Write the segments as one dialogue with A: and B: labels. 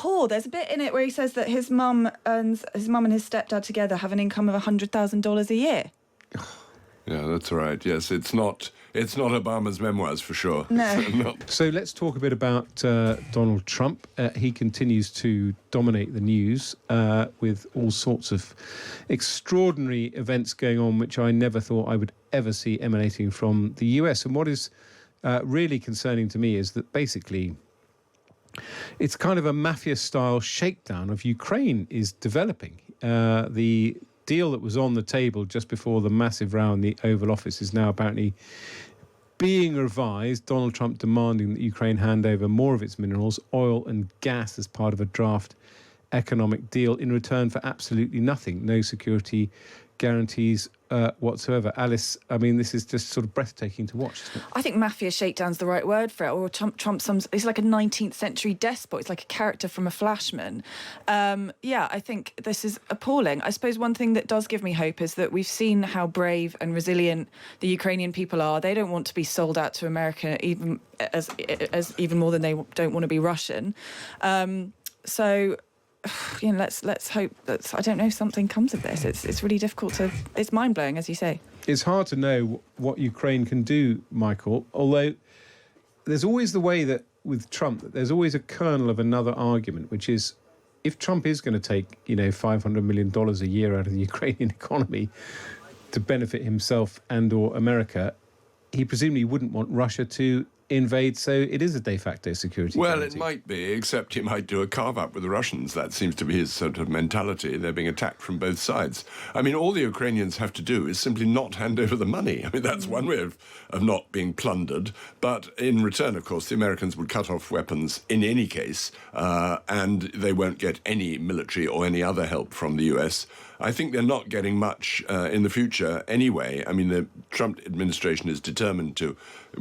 A: poor. There's a bit in it where he says that his mum and his stepdad together have an income of $100,000 a year.
B: Yeah, that's right. Yes, it's not Obama's memoirs for sure.
A: No.
C: So let's talk a bit about Donald Trump. He continues to dominate the news with all sorts of extraordinary events going on, which I never thought I would ever see emanating from the US. And what is really concerning to me is that basically it's kind of a mafia-style shakedown of Ukraine is developing. The deal that was on the table just before the massive row in the Oval Office is now apparently being revised. Donald Trump demanding that Ukraine hand over more of its minerals, oil and gas as part of a draft economic deal in return for absolutely nothing. No security guarantees whatsoever. Alice, I mean, this is just sort of breathtaking to watch, isn't it?
A: I think mafia shakedown's the right word for it. Or he's like a 19th century despot. It's like a character from a Flashman. I think this is appalling. I suppose one thing that does give me hope is that we've seen how brave and resilient the Ukrainian people are. They don't want to be sold out to America even more than they don't want to be Russian. Let's hope that, I don't know, something comes of this. It's really difficult it's mind-blowing, as you say.
C: It's hard to know what Ukraine can do, Michael, although there's always the way that with Trump, that there's always a kernel of another argument, which is if Trump is going to take, $500 million a year out of the Ukrainian economy to benefit himself and or America, he presumably wouldn't want Russia to invade, so it is a de facto security guarantee.
B: It might be, except he might do a carve-up with the Russians. That seems to be his sort of mentality. They're being attacked from both sides. I mean, all the Ukrainians have to do is simply not hand over the money. I mean, that's one way of not being plundered. But in return, of course, the Americans would cut off weapons in any case, and they won't get any military or any other help from the US. I think they're not getting much in the future anyway. I mean, the Trump administration is determined to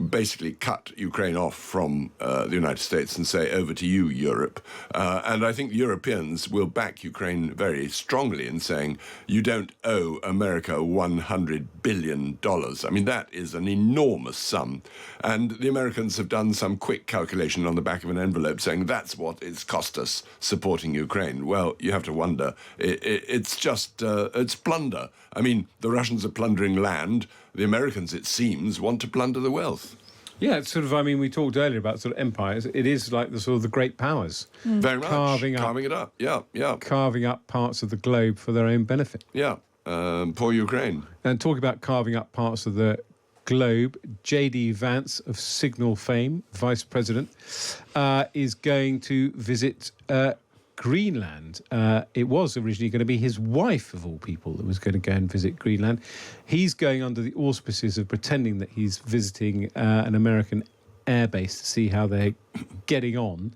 B: basically cut Ukraine off from the United States and say, over to you, Europe. And I think Europeans will back Ukraine very strongly in saying, you don't owe America $100 billion. I mean, that is an enormous sum. And the Americans have done some quick calculation on the back of an envelope saying that's what it's cost us supporting Ukraine. Well, you have to wonder. It's just, it's plunder. I mean, the Russians are plundering land. The Americans, it seems, want to plunder the wealth.
C: Yeah, it's sort of, I mean, we talked earlier about sort of empires. It is like the sort of the great powers.
B: Very much. Carving it up. Yeah.
C: Carving up parts of the globe for their own benefit.
B: Yeah, poor Ukraine.
C: And talking about carving up parts of the globe, JD Vance of Signal fame, Vice President, is going to visit Greenland. It was originally going to be his wife, of all people, that was going to go and visit Greenland. He's going under the auspices of pretending that he's visiting an American airbase to see how they're getting on.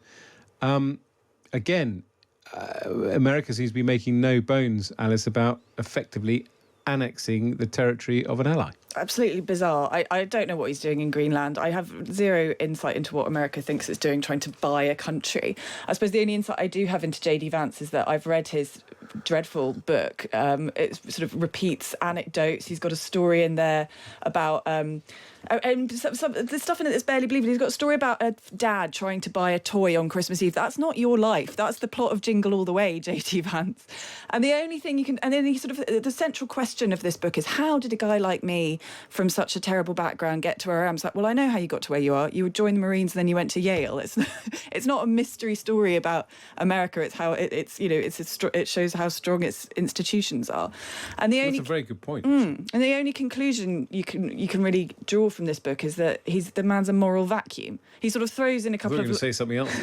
C: America seems to be making no bones, Alice, about effectively annexing the territory of an ally.
A: Absolutely bizarre. I don't know what he's doing in Greenland. I have zero insight into what America thinks it's doing, trying to buy a country. I suppose the only insight I do have into JD Vance is that I've read his dreadful book. It sort of repeats anecdotes. He's got a story in there about... and the stuff in it that's barely believable. He's got a story about a dad trying to buy a toy on Christmas Eve. That's not your life. That's the plot of Jingle All the Way, JD Vance. And the only thing you can... And then he sort of... The central question of this book is, how did a guy like me from such a terrible background get to where I am? It's like, well, I know how you got to where you are. You joined the Marines and then you went to Yale. It's not a mystery story about America. It's how it shows how strong its institutions are. And
C: that's a very good point.
A: And the only conclusion you can really draw from this book is that the man's a moral vacuum. He sort of throws in a couple
C: I thought you were going to say something else.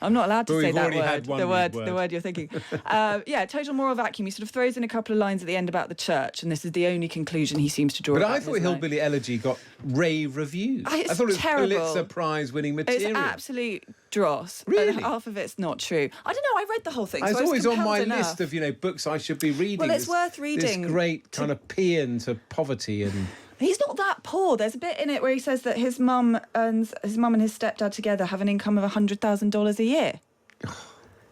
A: I'm not allowed to say that word.
C: The
A: word you're thinking. Total moral vacuum. He sort of throws in a couple of lines at the end about the church, and this is the only conclusion he seems to draw.
C: But I thought Hillbilly Elegy got rave reviews.
A: I thought
C: it was
A: terrible.
C: Pulitzer Prize-winning material.
A: It's absolute dross.
C: Really?
A: And half of it's not true. I don't know. I read the whole thing.
C: It's
A: so
C: always on my
A: enough.
C: list of books I should be reading.
A: Well, it's worth reading.
C: This great kind of paean to poverty and.
A: He's not that poor. There's a bit in it where he says that his mum and his stepdad together have an income of $100,000 a year.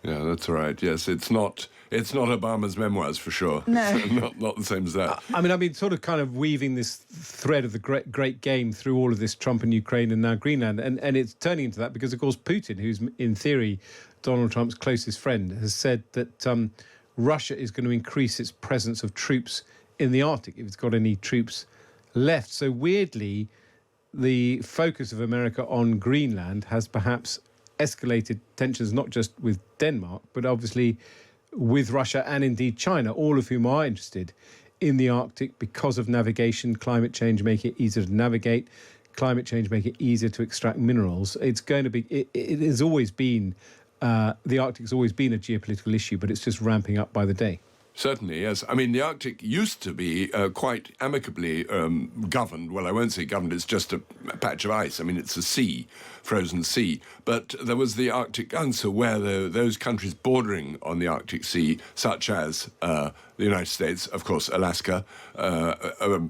B: Yeah, that's right. Yes, it's not It's not Obama's memoirs for sure.
A: No.
B: not the same as that.
C: I mean, I've been sort of kind of weaving this thread of the great game through all of this Trump and Ukraine and now Greenland. And it's turning into that because, of course, Putin, who's in theory Donald Trump's closest friend, has said that Russia is going to increase its presence of troops in the Arctic if it's got any troops left. So weirdly, the focus of America on Greenland has perhaps escalated tensions, not just with Denmark, but obviously with Russia and indeed China, all of whom are interested in the Arctic because of navigation. Climate change make it easier to navigate. Climate change make it easier to extract minerals. It's going to be, it has always been, the Arctic has always been a geopolitical issue, but it's just ramping up by the day.
B: Certainly, yes. I mean, the Arctic used to be quite amicably governed. Well, I won't say governed, it's just a patch of ice. I mean, it's a sea, frozen sea. But there was the Arctic Council where those countries bordering on the Arctic Sea, such as the United States, of course, Alaska,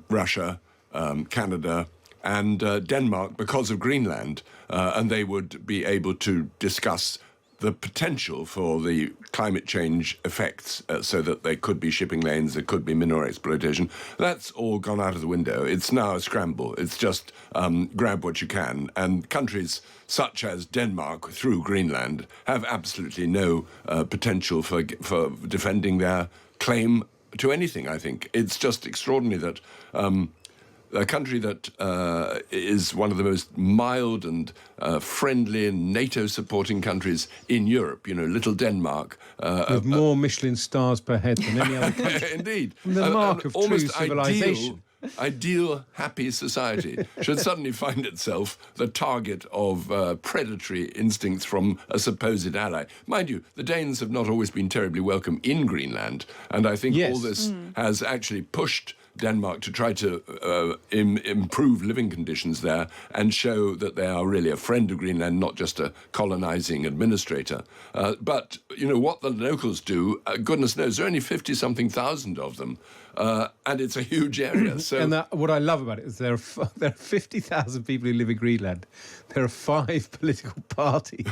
B: Russia, Canada, and Denmark, because of Greenland, and they would be able to discuss the potential for the climate change effects so that there could be shipping lanes, there could be mineral exploitation. That's all gone out of the window. It's now a scramble. It's just grab what you can. And countries such as Denmark through Greenland have absolutely no potential for defending their claim to anything, I think. It's just extraordinary that a country that is one of the most mild and friendly and NATO-supporting countries in Europe, little Denmark.
C: With more Michelin stars per head than any other country.
B: Indeed.
C: The mark of true civilization.
B: Ideal, happy society should suddenly find itself the target of predatory instincts from a supposed ally. Mind you, the Danes have not always been terribly welcome in Greenland, and I think all this has actually pushed Denmark to try to improve living conditions there and show that they are really a friend of Greenland, not just a colonizing administrator. But, what the locals do, goodness knows, there are only 50-something thousand of them, and it's a huge area. So,
C: and what I love about it is there are 50,000 people who live in Greenland. There are 5 political parties.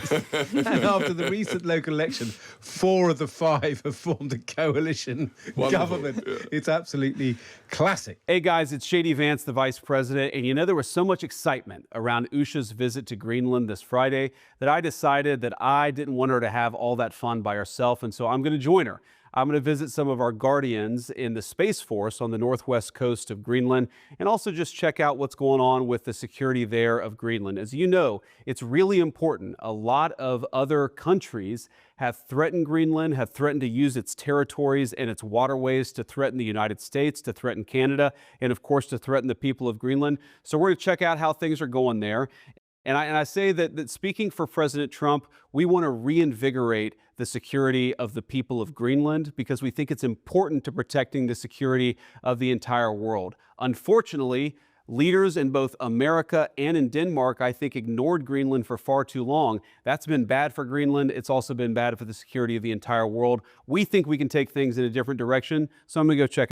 C: And after the recent local election, 4 of the 5 have formed a coalition government. Yeah. It's absolutely classic.
D: Hey guys, it's JD Vance, the Vice President, and there was so much excitement around Usha's visit to Greenland this Friday that I decided that I didn't want her to have all that fun by herself, and so I'm going to join her. I'm going to visit some of our guardians in the Space Force on the northwest coast of Greenland and also just check out what's going on with the security there of Greenland. As you know, it's really important. A lot of other countries have threatened Greenland, have threatened to use its territories and its waterways to threaten the United States, to threaten Canada, and of course to threaten the people of Greenland. So we're going to check out how things are going there. And I say that speaking for President Trump, we want to reinvigorate the security of the people of Greenland because we think it's important to protecting the security of the entire world. Unfortunately, leaders in both America and in Denmark, I think, ignored Greenland for far too long. That's been bad for Greenland. It's also been bad for the security of the entire world. We think we can take things in a different direction, so I'm going to go check